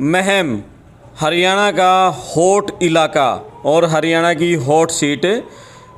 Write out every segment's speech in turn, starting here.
महम हरियाणा का हॉट इलाका और हरियाणा की हॉट सीट।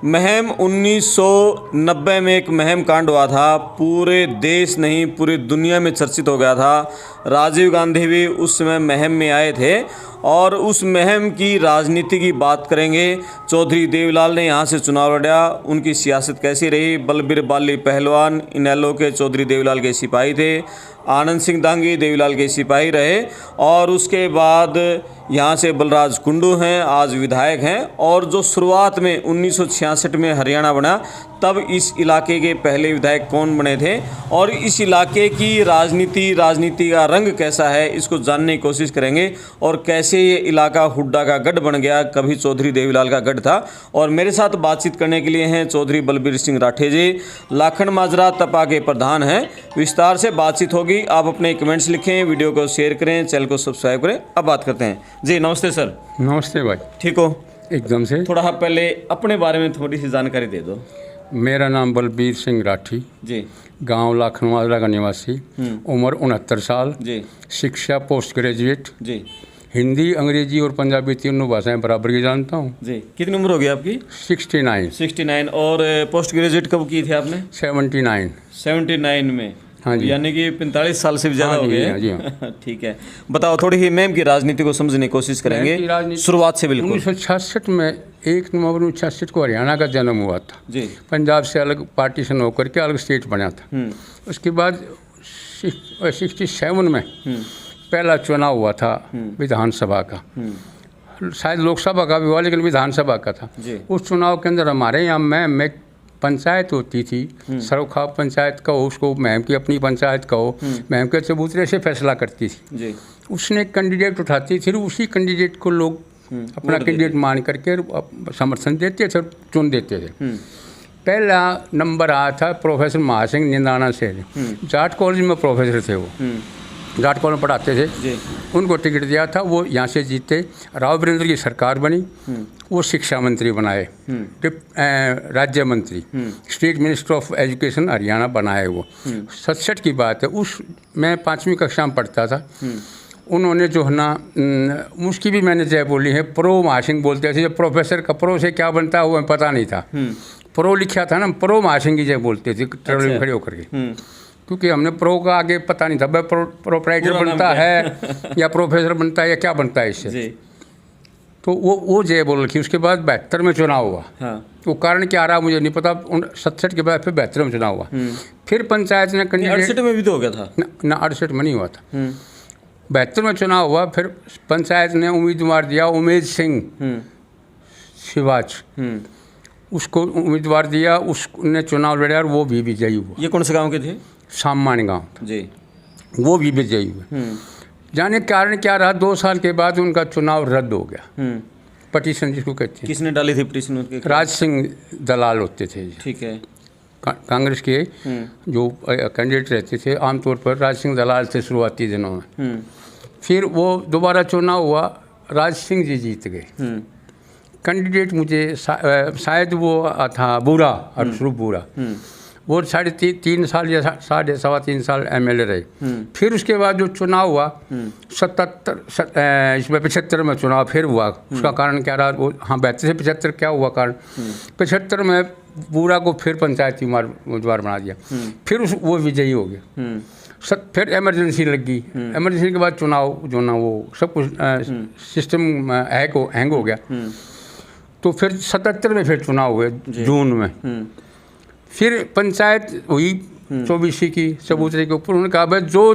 महम 1990 में एक महम कांड हुआ था, पूरे देश नहीं पूरी दुनिया में चर्चित हो गया था। राजीव गांधी भी उस समय महम में आए थे और उस महम की राजनीति की बात करेंगे। चौधरी देवीलाल ने यहाँ से चुनाव लड़ा, उनकी सियासत कैसी रही। बलबीर बाली पहलवान इनेलो के चौधरी देवीलाल के सिपाही थे, आनंद सिंह दांगी देवीलाल के सिपाही रहे और उसके बाद यहाँ से बलराज कुंडू हैं, आज विधायक हैं। और जो शुरुआत में 1966 में हरियाणा बना, तब इस इलाके के पहले विधायक कौन बने थे और इस इलाके की राजनीति का रंग कैसा है, इसको जानने की कोशिश करेंगे। और कैसे ये इलाका हुड्डा का गढ़ बन गया, कभी चौधरी देवीलाल का गढ़ था। और मेरे साथ बातचीत करने के लिए हैं चौधरी बलबीर सिंह राठे जी, लाखन माजरा तपा के प्रधान हैं। विस्तार से बातचीत होगी, आप अपने कमेंट्स लिखें, वीडियो को शेयर करें, चैनल को सब्सक्राइब करें। अब बात करते हैं जी। नमस्ते सर। नमस्ते भाई। ठीक हो? एकदम से। थोड़ा पहले अपने बारे में थोड़ी सी जानकारी दे दो। मेरा नाम बलबीर सिंह राठी जी, गांव लाखनवाला का निवासी, उम्र 69 साल जी, शिक्षा पोस्ट ग्रेजुएट जी, हिंदी अंग्रेजी और पंजाबी तीनों भाषाएं बराबर की जानता हूँ जी। कितनी उम्र हो गई आपकी? 69। और पोस्ट ग्रेजुएट कब की थी आपने? 79 में। हाँ जी, यानी कि 45 साल से भी ज़्यादा हो गए। हाँ जी, हाँ। ठीक है, बताओ थोड़ी ही मैम की राजनीति को समझने की कोशिश करेंगे शुरुआत से। बिल्कुल 1966 में 1 नवंबर 1966 को हरियाणा का जन्म हुआ था जी। पंजाब से अलग पार्टीशन होकर के अलग स्टेट बना था। उसके बाद 67 में पहला चुनाव हुआ था विधानसभा का, शायद लोकसभा का भी हुआ लेकिन विधानसभा का था। उस चुनाव के अंदर हमारे यहाँ मैं पंचायत होती थी, सरोखा पंचायत कहो उसको, महम की अपनी पंचायत कहो, महम के चबूतरे से फैसला करती थी जी। उसने कैंडिडेट उठाती, फिर उसी कैंडिडेट को लोग अपना कैंडिडेट मान करके समर्थन देते थे, चुन देते थे। पहला नंबर आया था प्रोफेसर महासिंह निंदाना से, जाट कॉलेज में प्रोफेसर थे, वो जाट कॉलेज में पढ़ाते थे। उनको टिकट दिया था, वो यहाँ से जीते। राव वीरेंद्र की सरकार बनी, वो शिक्षा मंत्री बनाए, राज्य मंत्री, state minister of education Haryana बनाए वो। 67 की बात है, उस मैं 5वीं कक्षा में पढ़ता था। उन्होंने जो है ना, उसकी भी मैंने जय बोली है, प्रो महासिंह बोलते थे। जब प्रोफेसर का प्रो से क्या बनता है वो हमें पता नहीं था, प्रो लिखा था ना, प्रो महासिंह की जय बोलते थे ट्रेवल में खड़े होकर के, क्योंकि हमने प्रो का आगे पता नहीं था भाई प्रोप्राइटर बनता है या प्रोफेसर बनता है या क्या बनता है इससे। तो वो जय बोल रखी। उसके बाद 72 में चुनाव हुआ। वो कारण क्या रहा मुझे नहीं पता। 67 के बाद फिर 72 में चुनाव हुआ। फिर पंचायत ने कैंडिडेट 68 में भी तो हो गया था ना 68 में नहीं हुआ था, 72 में चुनाव हुआ। फिर पंचायत ने उम्मीदवार दिया उमेश सिंह शिवाज, उसको उम्मीदवार दिया, उसने चुनाव लड़ा और वो भी विजयी हुआ। ये कौन से गाँव के थे? सामान गाँव जी। वो भी विजयी हुए। जाने कारण क्या रहा, 2 साल के बाद उनका चुनाव रद्द हो गया। पटिशन जिसको कहते हैं। किसने डाली थी पटिशन उनके? राज सिंह दलाल होते थे। ठीक है। कांग्रेस के जो कैंडिडेट रहते थे आमतौर पर राज सिंह दलाल थे शुरुआती दिनों में। फिर वो दोबारा चुनाव हुआ, राज सिंह जी जीत गए। कैंडिडेट मुझे शायद वो था बूरा, अरूप बूरा, वो 3.5 साल या 3.5 साल MLA रहे। फिर उसके बाद जो चुनाव हुआ 75 में चुनाव फिर हुआ। उसका कारण क्या रहा, वो 72 से 75 क्या हुआ कारण, 75 में बूरा को फिर पंचायती उम्मीदवार बना दिया। फिर वो विजयी हो गया। फिर इमरजेंसी लग गई। इमरजेंसी के बाद चुनाव जो ना वो सब कुछ सिस्टम हैंग हो गया। तो फिर 77 में फिर चुनाव हुए जून में। फिर पंचायत हुई 24 की चबूतरे के ऊपर। उन्होंने कहा भाई जो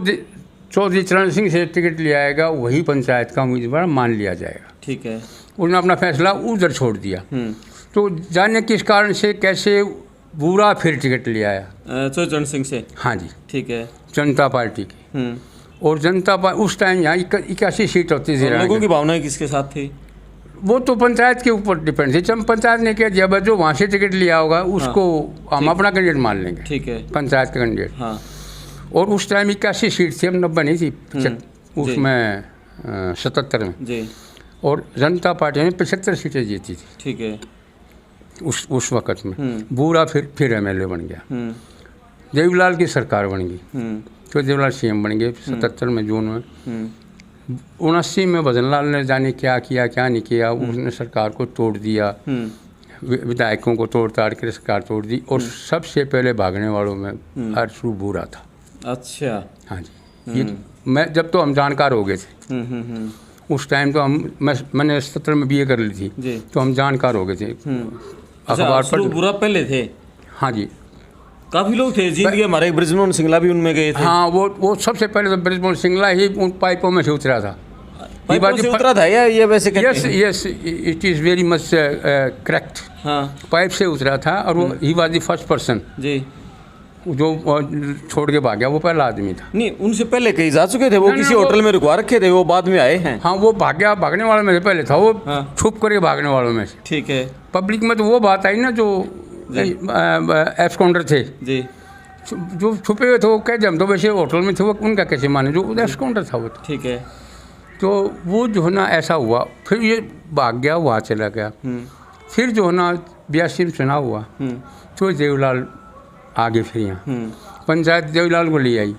चौधरी चरण सिंह से टिकट ले आएगा वही पंचायत का उम्मीदवार मान लिया जाएगा। ठीक है। उन्होंने अपना फैसला उधर छोड़ दिया। तो जाने किस कारण से कैसे बूरा फिर टिकट ले आया चरण सिंह से? हाँ जी। ठीक है। जनता पार्टी की। और जनता पार्टी उस टाइम यहाँ 81 सीट होती थी। लोगों की भावनाएं किसके साथ थी? वो तो पंचायत के ऊपर डिपेंड थी। जब पंचायत ने क्या दिया, जो वहाँ से टिकट लिया होगा उसको हम अपना कैंडिडेट मान लेंगे। ठीक है। पंचायत का कैंडिडेट। हाँ। और उस टाइम 81 सीट थी, अब 90 नहीं थी उसमें 77 में जी। और जनता पार्टी ने 75 सीटें जीती थी। ठीक है। उस वक़्त में बूरा फिर MLA बन गया। देवीलाल की सरकार बन गई, तो देवीलाल CM बन गए 77 में जून में। 79 में भजनलाल ने जाने क्या किया क्या नहीं किया, उसने सरकार को तोड़ दिया, विधायकों को तोड़ ताड़ के सरकार तोड़ दी, और सबसे पहले भागने वालों में हर्षू बूरा था। अच्छा। हाँ जी, ये मैं जब तो हम जानकार हो गए थे, उस टाइम तो मैंने 17 में BA कर ली थी जी। तो हम जानकार हो गए थे। अखबार पर बुरा पहले थे। हाँ जी, काफी लोग थे, जीत गए हमारे बृजमोहन सिंगला भी उनमें गए थे। हाँ, वो सबसे पहले तो बृजमोहन सिंगला ही उन पाइपों में से उतरा था। पाइपों से उतरा था या ये वैसे कहते हैं? Yes, it is very much correct. हाँ, पाइप से उतरा था, और वो ही वाज द फर्स्ट पर्सन जी, जो छोड़ के भाग गया, वो पहला आदमी था। नहीं उनसे पहले कहीं जा चुके थे वो, किसी होटल में रुकवा रखे थे, वो बाद में आए हैं। हाँ, वो भाग गया, भागने वालों में से पहले था वो। हाँ। छुप करके भागने वालों में से। ठीक है पब्लिक में तो वो बात आई ना, जो एफ काउंटर थे जी, जो छुपे हुए थे, वो कहते हम तो वैसे होटल में थे, वो उनका कैसे माने, जो एफ काउंटर था वो तो। ठीक है। तो वो जो है ना ऐसा हुआ, फिर ये भाग गया, वहाँ चला गया। फिर जो है ना 82 में चुनाव हुआ, तो देवलाल आगे, फिर यहाँ पंचायत देवलाल को ले आई,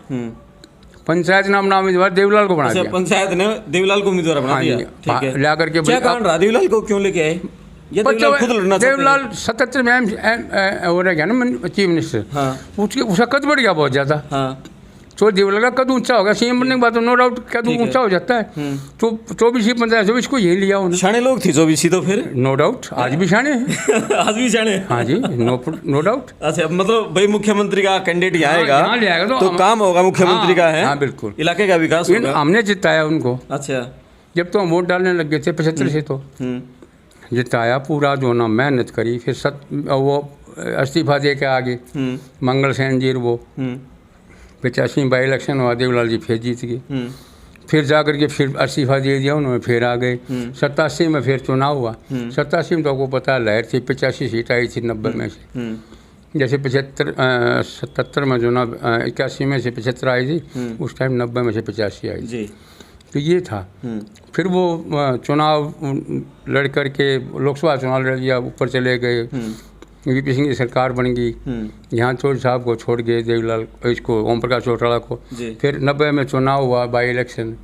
पंचायत नाम उम्मीदवार देवलाल को बना दिया। पंचायत ने देवलाल को उम्मीदवार बना दिया। ठीक है, ला करके क्या कारण रहा, देवलाल को क्यों लेके आए? ये देवलाल खुद लड़ना चाहते थे। देवलाल 77 में हो रहा गया ना चीफ मिनिस्टर। हाँ, उसका कद बढ़ गया बहुत ज़्यादा। हाँ, तो देवलाल का कद ऊंचा हो गया, सीएम बनने के बाद तो नो डाउट कद ऊंचा हो जाता है। तो 24 पंचायत 24 को यही लिया उन्होंने। शाणे लोग थे 24 तो फिर नो डाउट आज भी शाणे हैं। आज भी शाणे। हाँ जी, नो डाउट। अच्छा, मतलब भाई मुख्यमंत्री का कैंडिडेट आएगा यहाँ ले आएगा तो काम होगा मुख्यमंत्री का है। हाँ, बिल्कुल, इलाके का विकास होगा। हमने जिताया उनको। अच्छा, जब तो हम वोट डालने लग गए थे 75 से, तो जिताया पूरा, जो ना मेहनत करी। फिर वो इस्तीफा दे के आगे मंगल सेन जी, वो 85 बाई इलेक्शन हुआ, देवलाल जी फिर जीत गए। फिर जा करके फिर इस्तीफा दे दिया उन्होंने, फिर आ गए। 87 में फिर चुनाव हुआ। 87 में तो आपको पता है लहर थी, 85 सीट आई थी 90 में से। जैसे 77 में जो ना 81 में से 75 आई थी, उस टाइम 90 में से 85 आई थी। तो ये था। फिर वो चुनाव लड़ करके लोकसभा चुनाव लड़ लिया, ऊपर चले गए, VP सिंह की सरकार बन गई। यहाँ चौधरी साहब को छोड़ गए, देवलाल इसको ओम प्रकाश चौटाला को। फिर 90 में चुनाव हुआ, बाई इलेक्शन।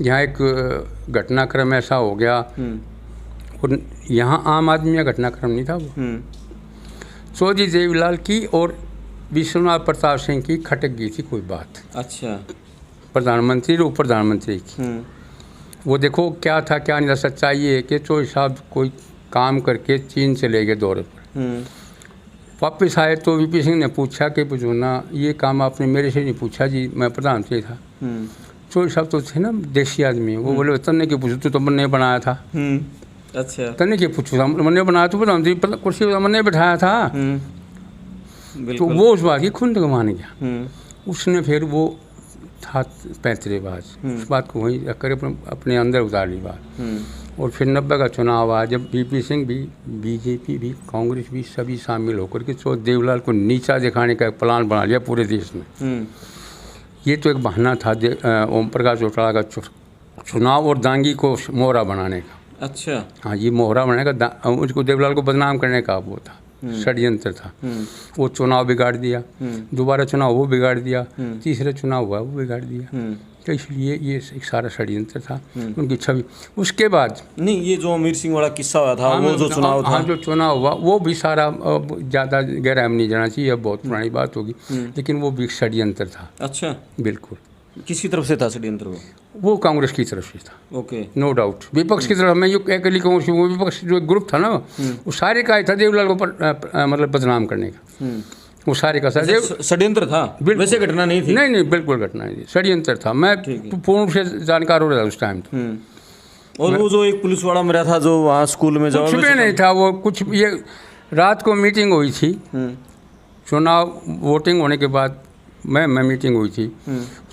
यहाँ एक घटनाक्रम ऐसा हो गया, और यहाँ आम आदमी का घटनाक्रम नहीं था, वो चौधरी देवलाल की और विश्वनाथ प्रताप सिंह की खटक गई थी कोई बात। अच्छा, प्रधानमंत्री और उप प्रधानमंत्री की। वो देखो क्या था क्या नहीं था। सच्चाई ये है कि चौधरी साहब कोई काम करके चीन चले गए दौरे पर, वापस आए तो VP सिंह ने पूछा कि जो ना ये काम आपने मेरे से नहीं पूछा जी, मैं प्रधानमंत्री था। चौधरी साहब तो थे ना देशी आदमी, वो बोले तन्ने के पूछो, तो मैंने बनाया था। अच्छा, तन्ने के पूछो था, मैंने बनाया तो प्रधानमंत्री कुर्सी पर मैंने बैठाया था। तो वो उस बात की खुंद मान गया। उसने फिर वो था पैंतरेबाज, उस बात को वहीं कर अपने अंदर उतार ली बात। और फिर 90 का चुनाव आया, जब VP सिंह भी, BJP भी, कांग्रेस भी, सभी शामिल होकर के तो देवलाल को नीचा दिखाने का एक प्लान बना लिया पूरे देश में। ये तो एक बहाना था ओम प्रकाश चौटाला का चुनाव और दांगी को मोहरा बनाने का। अच्छा, हाँ, ये मोहरा बनाने का, उसको देवलाल को बदनाम करने का वो था, षड्यंत्र था। वो चुनाव बिगाड़ दिया, दोबारा चुनाव वो बिगाड़ दिया, तीसरा चुनाव हुआ वो बिगाड़ दिया। तो इसलिए ये एक सारा षड्यंत्र था, उनकी छवि। उसके बाद नहीं, ये जो अमीर सिंह वाला किस्सा हुआ था, वो जो चुनाव था, हाँ, जो चुनाव हुआ वो भी सारा, ज़्यादा गहराई में नहीं जाना चाहिए, अब बहुत पुरानी बात होगी, लेकिन वो भी षड्यंत्र था। अच्छा, बिल्कुल। किसकी तरफ से था षड्यंत्र? वो कांग्रेस की तरफ से था। Okay, no doubt. विपक्ष की तरफ मैं ये अकेली कांग्रेस, वो विपक्ष जो ग्रुप था ना, वो सारे का ही था देवलाल को मतलब बदनाम करने का। वो सारे का सारे षड्यंत्र था, वैसे घटना नहीं थी। नहीं, बिल्कुल घटना नहीं थी, षड्यंत्र था। मैं पूर्ण रूप से जानकार हो रहा था उस टाइम तो। और वो जो एक पुलिस वाला मेरा था जो वहाँ स्कूल में कुछ भी नहीं था, वो कुछ ये रात को मीटिंग हुई थी, चुनाव वोटिंग होने के बाद मैं मीटिंग हुई थी।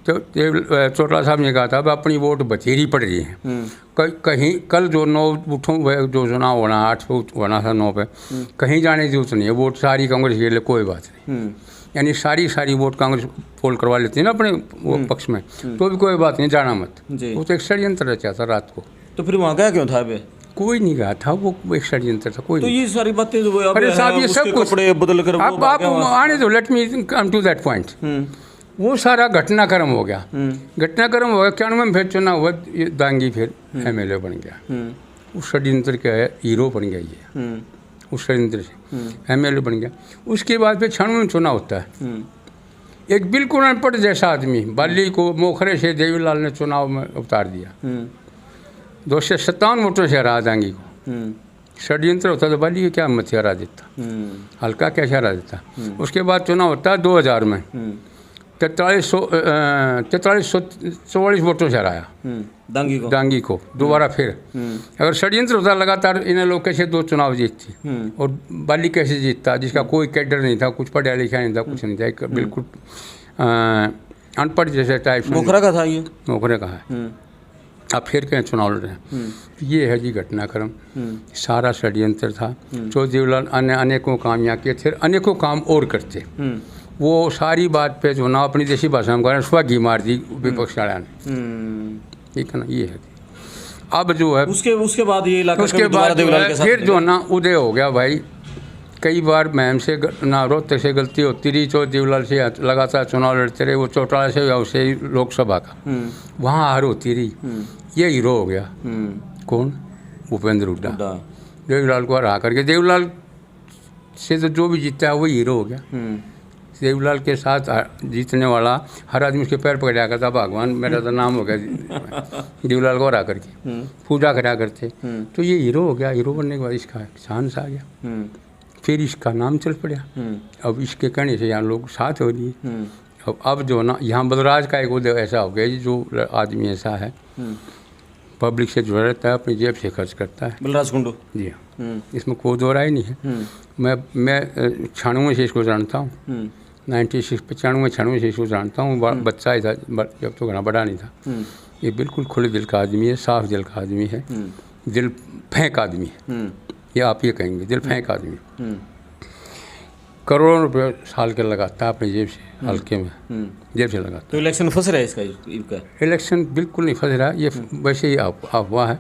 तो चौटाला साहब ने कहा था अब अपनी वोट बचेरी पड़ रही है, कहीं कल जो 9 उठों जो चुनाव होना 8 होना था 9 पे, कहीं जाने की जरूरत नहीं है, वोट सारी कांग्रेस के लिए, कोई बात नहीं। यानी सारी वोट कांग्रेस पोल करवा लेती है ना अपने वो पक्ष में, तो भी कोई बात नहीं, जाना मत। वो तो एक षड्यंत्र रचा था रात को। तो फिर वहाँ गया क्यों था? अबे कोई नहीं गया था, वो एक षड्यंत्र था। कोई तो ये सारी बातें जो अरे साहब ये सब कुछ कपड़े बदल कर आप आने दो, let me come to that point. वो सारा घटनाक्रम हो गया। घटनाक्रम हो गया 91 में फिर चुनाव हुआ, ये दांगी फिर MLA बन गया। उस षड्यंत्र का हीरो बन गया ये, उस षड्यंत्र से MLA बन गया। उसके बाद फिर 96 में चुनाव होता है। एक बिल्कुल अनपढ़ जैसा आदमी बाली को मोखरे से देवीलाल ने चुनाव में उतार दिया। 257 वोटों से हरा दांगी को। षड्यंत्र होता तो बाली को क्या हिम्मत से हरा देता, हल्का कैसे हरा देता। उसके बाद चुनाव होता है 2000 में, 4344 वोटों से हराया दांगी को दोबारा फिर। अगर षड्यंत्र होता लगातार इन्हें लोग कैसे 2 चुनाव जीतती, और बाली कैसे जीतता जिसका कोई कैडर नहीं था, कुछ पढ़ा लिखा नहीं था, कुछ नहीं था, एक बिल्कुल अनपढ़ जैसे टाइप। मोखरा का था ये, मोखरे का है। अब फिर कहीं चुनाव लड़ रहे हैं। ये है जी घटनाक्रम, सारा षड्यंत्र था। देवीलाल अनेकों काम यहाँ किए थे, अनेकों काम और करते। वो सारी बात पे जो ना अपनी देशी भाषा में कह रहे हैं, स्वगी मार दी विपक्ष वाला ने, ठीक है ना। ये है अब जो है उसके बाद ये इलाका उसके बाद फिर जो ना उदय हो गया भाई। कई बार मैम से ना रोहतक से गलती होती रही, देवीलाल से लगातार चुनाव लड़ते रहे। वो चौटाला से या उसे लोकसभा का वहाँ हार होती रही। ये हीरो हो गया। कौन? भूपेंद्र हुड्डा। देवीलाल को हरा करके, देवीलाल से तो जो भी जीतता है वो हीरो हो गया। देवीलाल के साथ जीतने वाला हर आदमी उसके पैर पकड़ा करता, भगवान मेरा तो नाम हो गया देवीलाल को हरा करके, पूजा करा करते। तो ये हीरो हो गया। हीरो बनने के बाद इसका चांस आ गया, फिर इसका नाम चल पड़ा। अब इसके कहने से यहाँ लोग साथ हो लिए। अब जो ना यहाँ बलराज का एक उदय ऐसा हो गया जी, जो आदमी ऐसा है पब्लिक से जुड़ा रहता है, अपनी जेब से खर्च करता है। बलराज कुंडू जी हाँ, इसमें कोई दो राय नहीं है। मैं 96 से इसको जानता हूँ, 96 से इसको जानता हूँ। बच्चा ही था जब, तो घना बड़ा नहीं था। ये बिल्कुल खुले दिल का आदमी है, साफ दिल का आदमी है, दिल फेंक आदमी है। ये आप ये कहेंगे दिल फेंक आदमी। करोड़ों रुपए साल के लगाता है अपनी जेब से, हल्के में जेब से लगाता। तो इलेक्शन फंस रहा है इसका? इलेक्शन बिल्कुल नहीं फंस रहा, ये वैसे ही अफवाह है।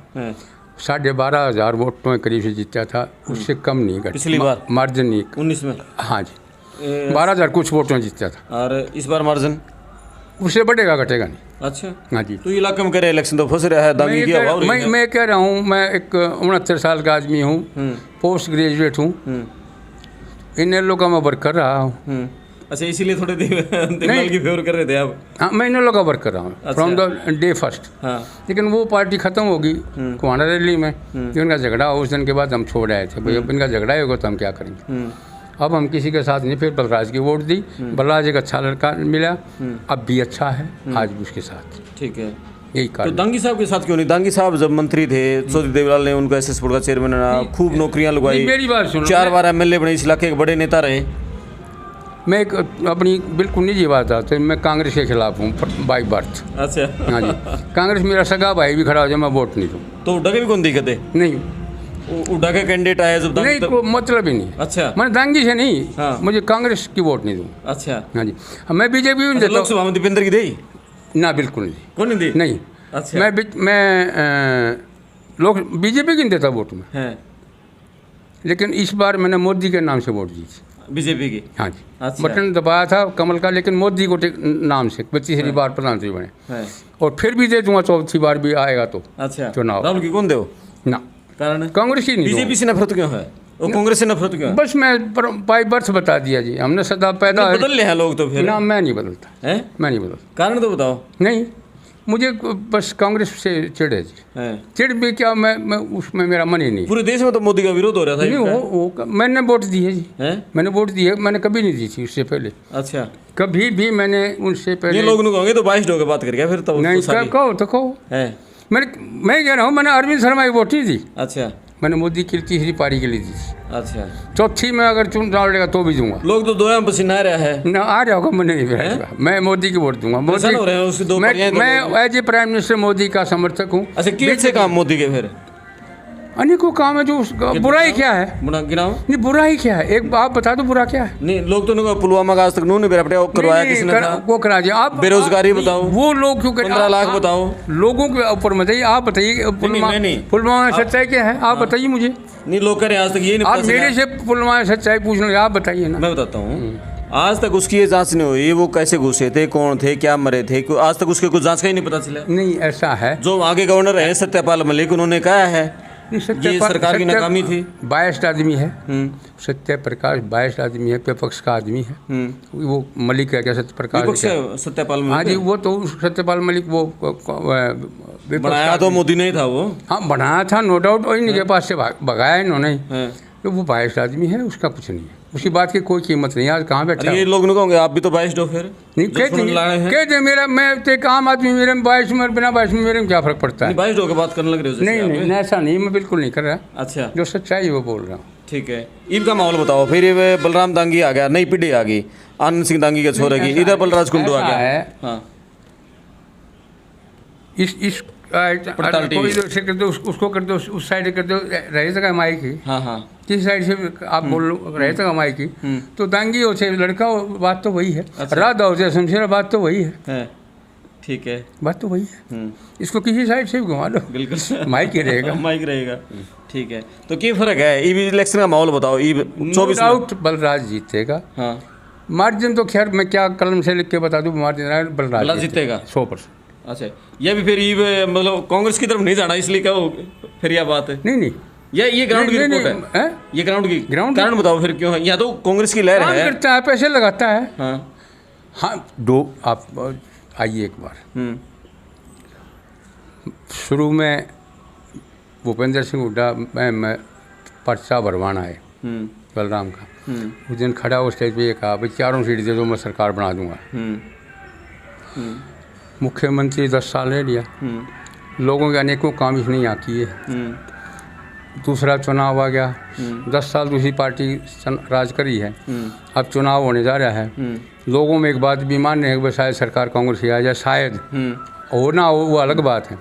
12,500 वोटों के करीब से जीता था, उससे कम नहीं घटा पिछली बार मार्जिन नहीं। 19 में हाँ जी 12,000 कुछ वोटों में जीता था। और इस बार मार्जिन उससे बढ़ेगा घटेगा नहीं। अच्छा हाँ जी। तो इलाके में कह रहे इलेक्शन तो फंस रहा है, दांगी की हवा हो रही है। मैं कह रहा हूँ, मैं एक 69 साल का आदमी हूँ, पोस्ट ग्रेजुएट हूँ, इन लोगों का मैं वर्क कर रहा हूँ। अच्छा, इसीलिए थोड़े देवीलाल की फेवर कर रहे थे आप? हाँ, मैं इन लोगों का वर्क कर रहा हूँ फ्रॉम द डे फर्स्ट। लेकिन वो पार्टी ख़त्म होगी कुहाना रैली में, जो इनका झगड़ा हो उस दिन के बाद हम छोड़ आए थे। भाई अब इनका झगड़ा होगा तो हम क्या करेंगे। अब हम किसी के साथ नहीं, फिर बलराज की वोट दी। बलराज एक अच्छा लड़का मिला, अब भी अच्छा है, आज भी उसके साथ। ठीक है, यही कारण। तो दांगी साहब के साथ क्यों नहीं? दांगी साहब जब मंत्री थे, चौधरी देवीलाल ने उनको एसएस बोर्ड का चेयरमैन बनाया, खूब नौकरियां लगवाई, मेरी बात सुनो, 4 बार MLA बने, इस इलाके के बड़े नेता रहे। मैं एक अपनी बिल्कुल निजी बात आता है, मैं कांग्रेस के खिलाफ हूँ बाई बर्थ। अच्छा। हाँ जी, कांग्रेस मेरा सगा भाई भी खड़ा हो जाए, मैं वोट नहीं दूँ। तो उड्डा के भी कौन दिक्कत है? नहीं, उड्डा के कैंडिडेट आया जब नहीं, कोई मतलब ही नहीं। अच्छा, मैंने दांगी से नहीं, हाँ। मुझे कांग्रेस की वोट नहीं दूँ। अच्छा। हाँ जी, मैं बीजेपी में देता लोकसभा में दीपेंद्र की दी? ना, बिल्कुल नहीं। कौन नहीं दी? नहीं। अच्छा। मैं लोग बीजेपी की नहीं देता वोट में, लेकिन इस बार मैंने मोदी के नाम से वोट दी थी, बीजेपी की। हाँ जी। अच्छा। बटन दबाया था कमल का, लेकिन मोदी को नाम से 32वीं बार प्रधानमंत्री बने, और फिर भी दे दूंगा 4थी बार भी आएगा तो। अच्छा। चुनाव राहुल की कौन दे? ना, कारण कांग्रेस ही नहीं। बीजेपी से नफरत क्यों है? वो कांग्रेस से नफरत क्यों है? बस मैं बाई बर्थ बता दिया जी, हमने सदा पैदा बदल ले हैं लोग तो फिर। ना, मैं नहीं बदलता है, मैं नहीं बदलता। कारण तो बताओ। नहीं, मुझे बस कांग्रेस से चिढ़ है जी। चिढ़ भी क्या, मैं उसमें मेरा मन ही नहीं। पूरे देश में तो मोदी का विरोध हो रहा था। नहीं, वो मैंने वोट दी है जी, मैंने वोट दी है, मैंने कभी नहीं दी थी उससे पहले। अच्छा। कभी भी मैंने उनसे पहले। ये लोग कहोगे तो 22 की बात करके फिर तो नहीं, कहो तो कहो। मैं कह रहा हूँ, मैंने अरविंद शर्मा की वोट नहीं दी। अच्छा। मैंने मोदी की 3री पारी के लिए दी थी। अच्छा। 4थी में अगर चुनाव लड़ेगा तो भी दूंगा। लोग तो 2 पसीना आ रहा है ना, आ रहा होगा, मैंने नहीं भेजा। मैं मोदी की वोट दूंगा। मोदी, मैं as a prime minister Modi का समर्थक हूँ। अच्छा, कितने अच्छे काम मोदी के फिर? अनेकों काम है, जो बुराई क्या है? गिनाओ। नहीं, बुराई क्या है, एक आप बता दो बुरा क्या है? नहीं, लोग तो पुलवामा का आज तक नहीं करवाया किसने? वो करा दिया आप। बेरोजगारी बताओ। वो लोग क्यों 15 लाख बताओ। लोगों के ऊपर बताइए, आप बताइए पुलवामा में सच्चाई क्या है, आप बताइए मुझे। नहीं, लोग कह रहे आज तक ये नहीं। आप मेरे से पुलवामा में सच्चाई पूछ लो, आप बताइए ना। मैं बताता हूँ। आज तक उसकी ये जांच नहीं हुई, वो कैसे घुसे थे, कौन थे, क्या मरे थे, आज तक उसके कुछ जांच का ही नहीं पता चला। नहीं ऐसा है, जो आगे गवर्नर है सत्यपाल मलिक, उन्होंने कहा है ये सरकार की नाकामी थी। बायस्ड आदमी है सत्य प्रकाश, बायस्ड आदमी है, विपक्ष का आदमी है। वो मलिक है क्या, सत्य प्रकाश विपक्ष है सत्यपाल मलिक? हाँ जी, वो तो सत्यपाल मलिक वो बनाया तो मोदी ने ही था वो। हाँ बनाया था, नो डाउट, और इनके पास से भगाया इन्होंने। तो वो बायस्ड आदमी है, उसका कुछ नहीं है, उसकी बात की कोई कीमत नहीं। आज कहाँ बैठा ये लोग नहीं कहोगे आप भी तो बायस्ड हो? फिर नहीं कहते मेरा, मैं तो एक आम आदमी, मेरे में बायस में बिना बायस में मेरे में क्या फर्क पड़ता है? बायस्ड होकर बात करने लग रहे हो? नहीं ऐसा नहीं, मैं बिल्कुल नहीं कर रहा। अच्छा, जो सच्चाई है वो बोल रहा हूँ। ठीक है। ईद का माहौल बताओ। फिर ये बलराम दांगी आ गया, नई पीढ़ी आ गई, आनंद सिंह दांगी के छोरे की, इधर बलराज कुंडू आ गया। हाँ, इस उसको कर दो, उस साइड कर दो, रहे तक हमारी की। हाँ, किस साइड से आप बोल लो, रहे तक हमारी की, तो दांगी हो चाहे लड़का हो, बात तो वही है। राधा हो चाहे शमशेर, बात तो वही है। ठीक है, बात तो वही है। इसको किसी साइड से भी घुमा लो, बिल्कुल माइक ही रहेगा, माइक रहेगा। ठीक है, तो क्या फर्क है? ई इलेक्शन का माहौल बताओ। ई 24 आउट बलराज जीतेगा। हाँ, मार्जिन तो खैर मैं क्या कलम से लिख के बता दूं, मार्जिन बलराज जीतेगा 100%। अच्छा, ये भी फिर मतलब कांग्रेस की तरफ नहीं जाना, इसलिए क्या हो फिर यह बात है? नहीं ये ग्राउंड की रिपोर्ट है। ये ग्राउंड कारण बताओ फिर क्यों है? या तो कांग्रेस की लहर है, करता है, पैसे लगाता है। हाँ, दो आप आइए एक बार। शुरू में भूपेंद्र सिंह हुड्डा में पर्चा भरवाना है बलराम का। उस दिन खड़ा हो स्टेज पे ये कहा भाई 4 सीट दे दो, मैं सरकार बना दूंगा। मुख्यमंत्री 10 साल रह लिया, लोगों के अनेकों काम इसने यहाँ किए। दूसरा चुनाव आ गया, 10 साल दूसरी पार्टी राज करी है, अब चुनाव होने जा रहा है। लोगों में एक बात भी मान्य है कि शायद सरकार कांग्रेस की आ जाए, शायद हो ना हो वो अलग बात है।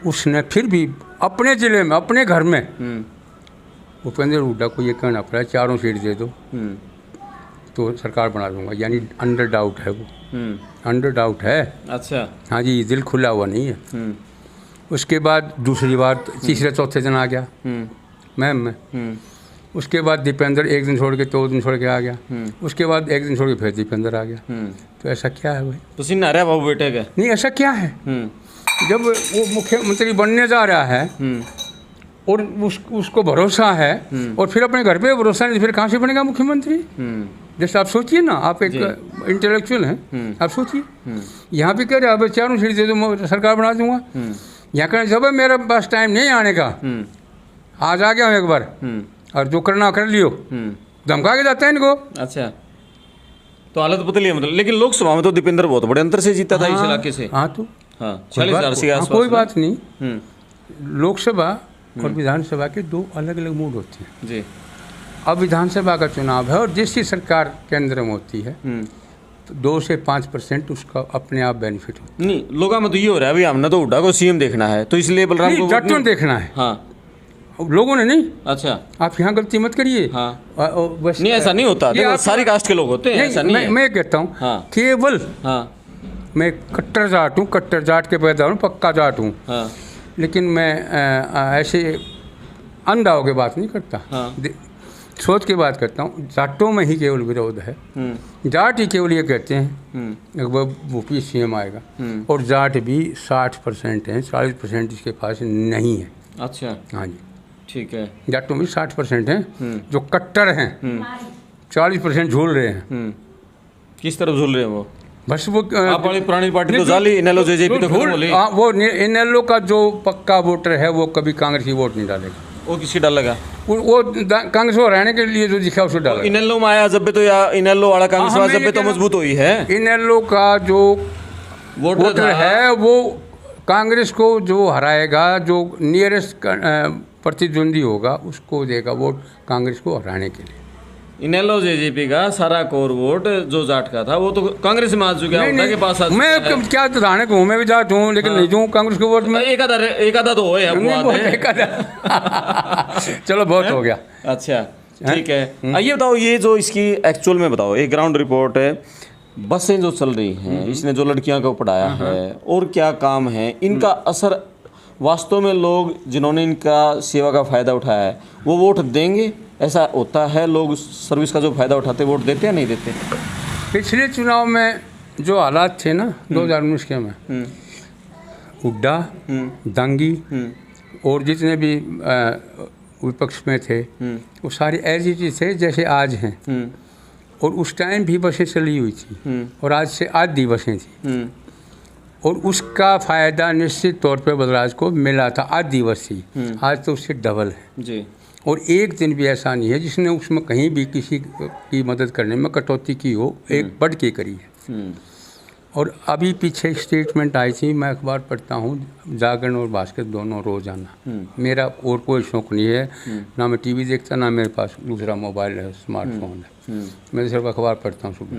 उसने फिर भी अपने ज़िले में, अपने घर में भूपेंद्र हुड्डा को ये कहना पड़ा 4 सीट दे दो तो सरकार बना दूंगा, यानी अंडर डाउट है वो, अंडर डाउट है। अच्छा, हाँ जी, दिल खुला हुआ नहीं है। उसके बाद दूसरी बार तीसरे चौथे दिन आ गया मैम में। उसके बाद दीपेंद्र 1 दिन छोड़ के 2 दिन छोड़ के आ गया। उसके बाद 1 दिन छोड़ के फिर दीपेंद्र आ गया। तो ऐसा क्या है भाई? तो सीन आ रहा है बाबू बेटे का? नहीं, ऐसा क्या है? जब वो मुख्यमंत्री बनने जा रहा है और उसको भरोसा है और फिर अपने घर पे भरोसा नहीं, फिर कहाँ से बनेगा मुख्यमंत्री? जैसे आप सोचिए ना, आप एक इंटेलेक्चुअल हैं, आप सोचिए। यहाँ भी कह रहे अब 4 सीट दे दो, मैं सरकार बना दूंगा। यहाँ कहना जब मेरे पास टाइम नहीं आने का, आज आ गया हूँ एक बार और जो करना कर लियो, धमका के जाता है इनको। अच्छा, तो हालत बदली है मतलब। लेकिन लोकसभा में तो दीपेंद्र बहुत बड़े अंतर से जीता था इस इलाके से। हाँ, तो 40,000 के आसपास। कोई बात नहीं। लोकसभा और विधानसभा के 2 अलग अलग मूड होते हैं जी। अब विधानसभा का चुनाव है और जिसकी सरकार केंद्र में होती है तो 2 से 5% उसका अपने आप बेनिफिट होता है। नहीं, लोगों में तो ये हो रहा है अभी हमने तो हुड्डा को सीएम देखना है, तो इसलिए बलराम को जाटों देखना है। हाँ, लोगों ने नहीं। अच्छा, आप यहाँ गलती मत करिए। हाँ, बस नहीं ऐसा नहीं होता, देखो सारी कास्ट के लोग होते हैं, ऐसा नहीं है। मैं कहता हूँ हाँ, केवल हाँ, मैं कट्टर जाट हूँ, कट्टर जाट के पैदा हूँ, पक्का जाट हूँ। हाँ, लेकिन मैं ऐसे अंधा होकर बात नहीं करता। हाँ, सोच के बात करता हूँ। जाटों में ही केवल विरोध है। जाट ही केवल ये कहते हैं वो सीएम आएगा, और जाट भी 60% हैं, 40% इसके पास नहीं है। अच्छा, हाँ जी, ठीक है। जाटों में 60% हैं जो कट्टर हैं, 40% झूल रहे हैं। किस तरफ झूल रहे हैं वो? बस वो आप वाली पुरानी पार्टी तो जाली, इनेलो जेजेपी तो खत्म हो ली। वो इनेलो का जो पक्का वोटर है वो कभी कांग्रेस की वोट नहीं डालेगा। वो किसी डालेगा? वो कांग्रेस को रहने के लिए जो दिखा उसको डालेगा। इनेलो में आया जब भी तो, या इनेलो वाला कांग्रेस वाला जब भी तो मजबूत हुई है। इनेलो का जो वोटर है वो कांग्रेस को जो हराएगा, जो नियरेस्ट प्रतिद्वंदी होगा उसको देगा वोट कांग्रेस को हराने के लिए। इनेलो जेजेपी का सारा कोर वोट जो जाट का था वो तो कांग्रेस में आ चुका है, उनके पास आ चुका है। मैं क्या धाने को मैं भी जाट हूँ, लेकिन नहीं दूँ कांग्रेस को वोट में। एक आधा तो हो चलो बहुत हो गया। अच्छा, ठीक है। ये बताओ, ये जो इसकी एक्चुअल में बताओ, एक ग्राउंड रिपोर्ट है, बसें जो चल रही हैं, इसने जो लड़कियों को पढ़ाया है और क्या काम है, इनका असर वास्तव में लोग जिन्होंने इनका सेवा का फ़ायदा उठाया है वो वोट देंगे ऐसा होता है, लोग सर्विस का जो फायदा उठाते वोट देते हैं नहीं देते? पिछले चुनाव में जो हालात थे ना 2019 के में, हुड्डा, दांगी और जितने भी विपक्ष में थे वो सारे ऐसे ही थे जैसे आज हैं। और उस टाइम भी बसें चली हुई थी और आज से आधी बसें थी और उसका फ़ायदा निश्चित तौर पे बलराज को मिला था। आधी बस थी, आज तो उससे डबल है जी। और एक दिन भी ऐसा नहीं है जिसने उसमें कहीं भी किसी की मदद करने में कटौती की हो, एक बढ़ के करी है। और अभी पीछे एक स्टेटमेंट आई थी, मैं अखबार पढ़ता हूँ जागरण और भास्कर दोनों रोज़ाना। मेरा और कोई शौक़ नहीं है, ना मैं टीवी देखता, ना मेरे पास दूसरा मोबाइल है, स्मार्टफोन है। मैं सिर्फ अखबार पढ़ता हूँ सुबह।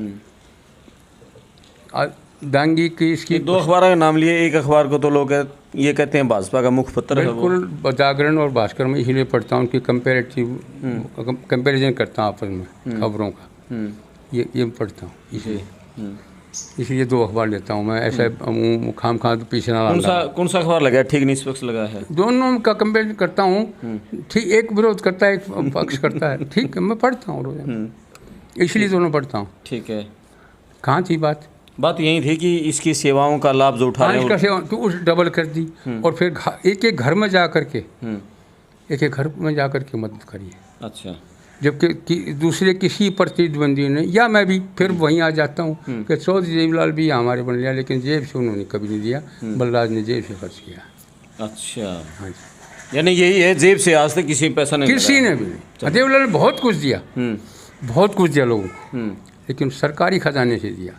दांगी की इसकी 2 अखबार का नाम लिए, एक अखबार को तो लोग ये कहते हैं भाजपा का मुख्य पत्र है वो। बिल्कुल, जागरण और भास्कर में इसीलिए पढ़ता हूँ कि कंपेरिजन करता हूँ आपस में खबरों का। ये पढ़ता हूँ इसलिए 2 अखबार लेता हूँ मैं। ऐसे खाम खा पीछे ना कौन सा अखबार लगा, ठीक निष्पक्ष लगा है? दोनों का कंपेरिजन करता हूँ। ठीक, एक विरोध करता है, एक पक्ष करता है। ठीक है, मैं पढ़ता हूँ रोज़ाना, इसलिए दोनों पढ़ता हूँ। ठीक है, कहाँ थी बात यही थी कि इसकी सेवाओं का लाभ जो उठा रहे हैं, इसका सेवा तो उस डबल कर दी और फिर एक घर में जा करके मदद करी है। अच्छा, जबकि दूसरे किसी प्रतिद्वंदी ने, या मैं भी फिर वहीं आ जाता हूँ कि चौधरी देवीलाल भी हमारे बन लिया, लेकिन जेब से उन्होंने कभी नहीं दिया, बलराज ने जेब से खर्च किया। अच्छा, हाँ जी, यानी यही है, जेब से आज तक किसी पैसा नहीं, किसी ने भी नहीं। देवीलाल ने बहुत कुछ दिया, बहुत कुछ दिया लोगों को, लेकिन सरकारी खजाने से दिया।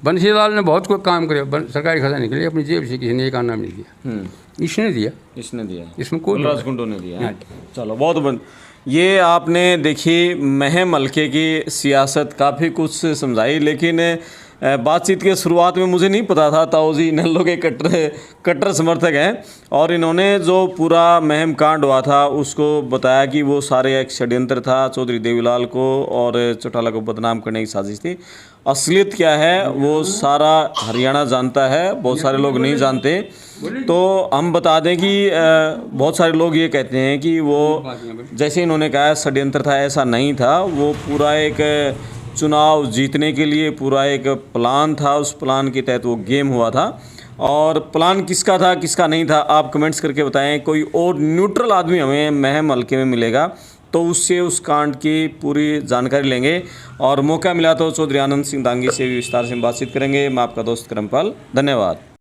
बंसीलाल ने बहुत कोई काम करे सरकारी खजाने के लिए, अपनी जेब से किसी ने एक आना नहीं दिया। इसने दिया, इसमें कोई बलराज कुंडू ने दिया। चलो, बहुत ये आपने देखी महम हल्के की सियासत काफ़ी कुछ समझाई, लेकिन बातचीत के शुरुआत में मुझे नहीं पता था ताऊ जी नल्लो के कट्टर समर्थक हैं, और इन्होंने जो पूरा महम कांड हुआ था उसको बताया कि वो सारे एक षड्यंत्र था, चौधरी देवीलाल को और चौटाला को बदनाम करने की साजिश थी। असलियत क्या है वो सारा हरियाणा जानता है, बहुत सारे लोग नहीं जानते। तो हम बता दें कि बहुत सारे लोग ये कहते हैं कि वो जैसे इन्होंने कहा षड्यंत्र था, ऐसा नहीं था। वो पूरा एक चुनाव जीतने के लिए पूरा एक प्लान था, उस प्लान के तहत वो गेम हुआ था। और प्लान किसका था किसका नहीं था आप कमेंट्स करके बताएं। कोई और न्यूट्रल आदमी हमें महम हल्के में मिलेगा तो उससे उस कांड की पूरी जानकारी लेंगे, और मौका मिला तो चौधरी आनंद सिंह दांगी से भी विस्तार से बातचीत करेंगे। मैं आपका दोस्त करमपाल, धन्यवाद।